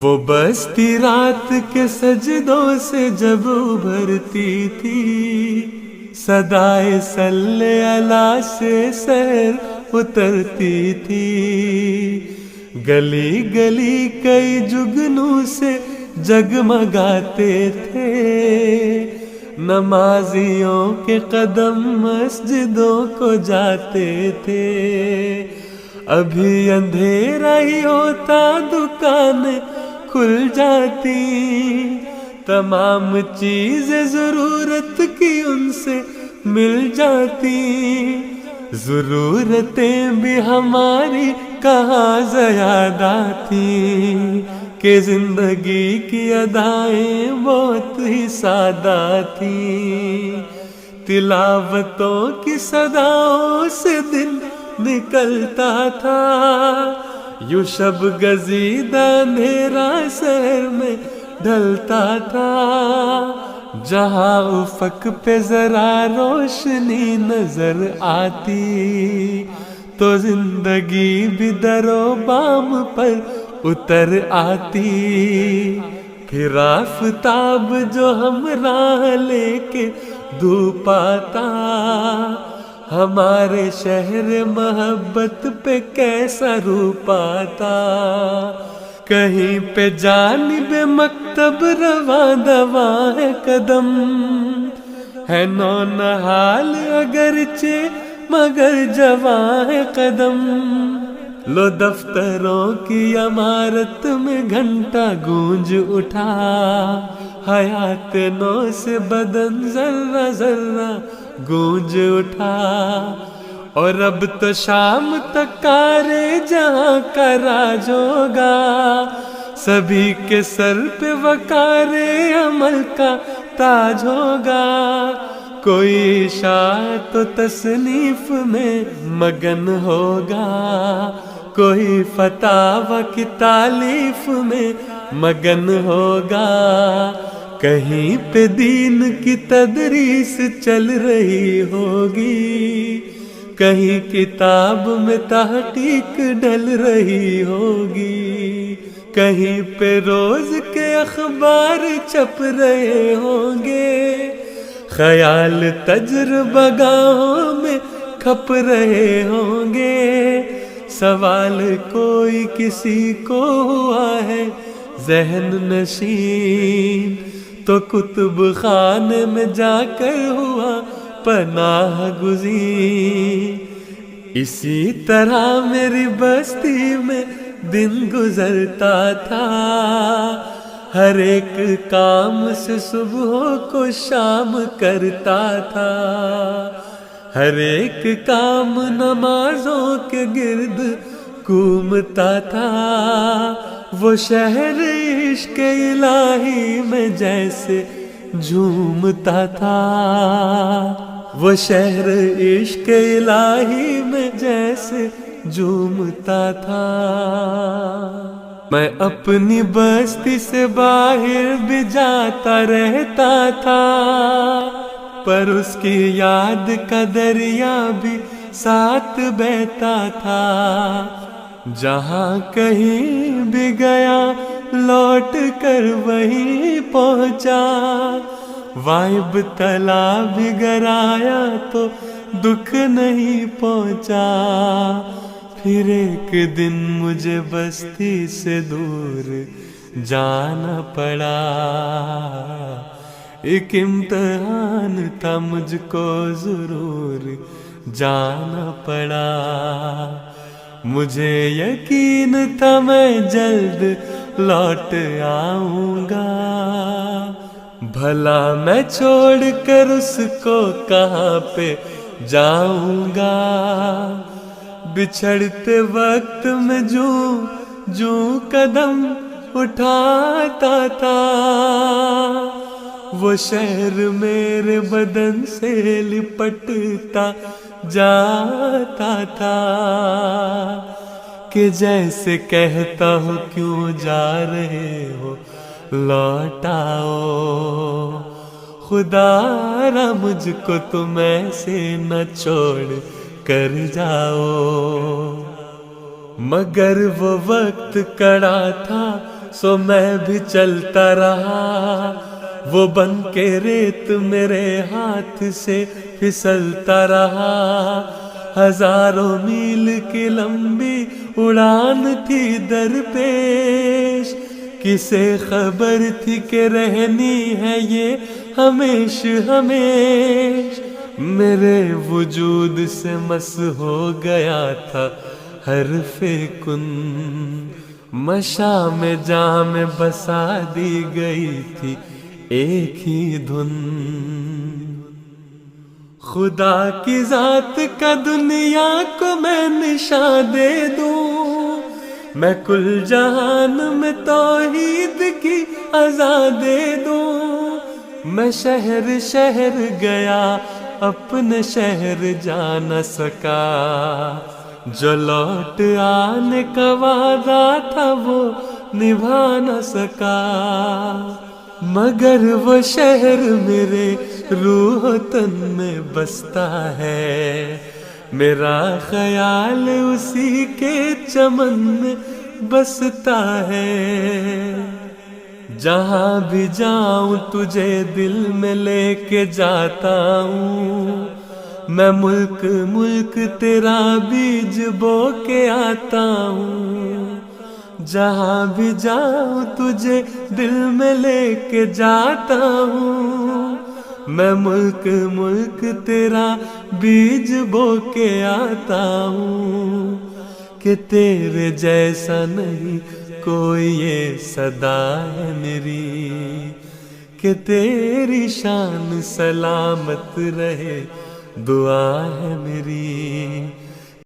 وہ بستی رات کے سجدوں سے جب ابھرتی تھی، صدائے صلی اللہ سے سحر اترتی تھی۔ گلی گلی کئی جگنوں سے جگمگاتے تھے، نمازیوں کے قدم مسجدوں کو جاتے تھے۔ ابھی اندھیرا ہی ہوتا دکانیں کھل جاتی، تمام چیزیں ضرورت کی ان سے مل جاتی۔ ضرورتیں بھی ہماری کہاں زیادہ تھیں، کہ زندگی کی ادائیں بہت ہی سادہ تھیں۔ تلاوتوں کی صداؤں سے دل نکلتا تھا، یوں شب گزیدہ اندھیرا سحر میں ڈھلتا تھا۔ جہاں افق پہ ذرا روشنی نظر آتی، تو زندگی بھی در و بام پر اتر آتی۔ پھر آفتاب جو ہم راہ لے کے دھوپ آتا، ہمارے شہر محبت پہ کیسا روپ آتا۔ کہیں پہ جانب مکتب رواں دواں ہے قدم، ہے نونہال اگرچہ مگر جواں ہے قدم۔ لو دفتروں کی عمارت میں گھنٹہ گونج اٹھا، حیات نو سے بدن ذرہ ذرہ گونج اٹھا۔ اور اب تو شام تک کارے جہاں کا راج ہوگا، سبھی کے سر پہ وقار عمل کا تاج ہوگا۔ کوئی اشاعت و تصنیف میں مگن ہوگا، کوئی فتاوی کی تالیف میں مگن ہوگا۔ کہیں پہ دین کی تدریس چل رہی ہوگی، کہیں کتاب میں تحقیق ڈل رہی ہوگی، کہیں پہ روز کے اخبار چھپ رہے ہوں گے، خیال تجربہ گاہوں میں کھپ رہے ہوں گے۔ سوال کوئی کسی کو ہوا ہے ذہن نشین، تو کتب خانے میں جا کر ہوا پناہ گزین۔ اسی طرح میری بستی میں دن گزرتا تھا، ہر ایک کام سے صبح کو شام کرتا تھا، ہر ایک کام نمازوں کے گرد گھومتا تھا۔ وہ شہر عشق الہی میں جیسے جھومتا تھا، وہ شہر عشق الہی میں جیسے جھومتا تھا۔ میں اپنی بستی سے باہر بھی جاتا رہتا تھا، پر اس کی یاد کا دریا بھی ساتھ بہتا تھا۔ جہاں کہیں بھی گیا لوٹ کر وہیں پہنچا، وائب تلا بھی گرایا تو دکھ نہیں پہنچا۔ پھر ایک دن مجھے بستی سے دور جانا پڑا، ایک امتحان تھا مجھ کو ضرور جانا پڑا۔ مجھے یقین تھا میں جلد لوٹ آؤں گا، بھلا میں چھوڑ کر اس کو کہاں پہ جاؤں گا۔ بچھڑتے وقت میں جو قدم اٹھاتا تھا، وہ شہر میرے بدن سے لپٹتا جاتا تھا، کہ جیسے کہتا ہوں کیوں جا رہے ہو لوٹ آؤ، خدا را مجھ کو تم ایسے نہ چھوڑ کر جاؤ۔ مگر وہ وقت کڑا تھا سو میں بھی چلتا رہا، وہ بن کے ریت میرے ہاتھ سے پھسلتا رہا۔ ہزاروں میل کی لمبی اڑان تھی درپیش، کسے خبر تھی کہ رہنی ہے یہ ہمیش ہمیش۔ میرے وجود سے مس ہو گیا تھا حرف کن، مشام جاں میں بسا دی گئی تھی ایک ہی دھن۔ خدا کی ذات کا دنیا کو میں نشان دے دوں، میں کل جہان میں توحید کی اذاں دے دوں۔ میں شہر شہر گیا اپنے شہر جا نہ سکا، جو لوٹ آنے کا وعدہ تھا وہ نبھا نہ سکا۔ مگر وہ شہر میرے روح و تن میں بستا ہے، میرا خیال اسی کے چمن میں بستا ہے۔ جہاں بھی جاؤں تجھے دل میں لے کے جاتا ہوں، میں ملک ملک تیرا بیج بو کے آتا ہوں۔ جہاں بھی جاؤں تجھے دل میں لے کے جاتا ہوں، میں ملک ملک تیرا بیج بو کے آتا ہوں۔ کہ تیرے جیسا نہیں کوئی یہ صدا ہے میری، کہ تیری شان سلامت رہے دعا ہے میری۔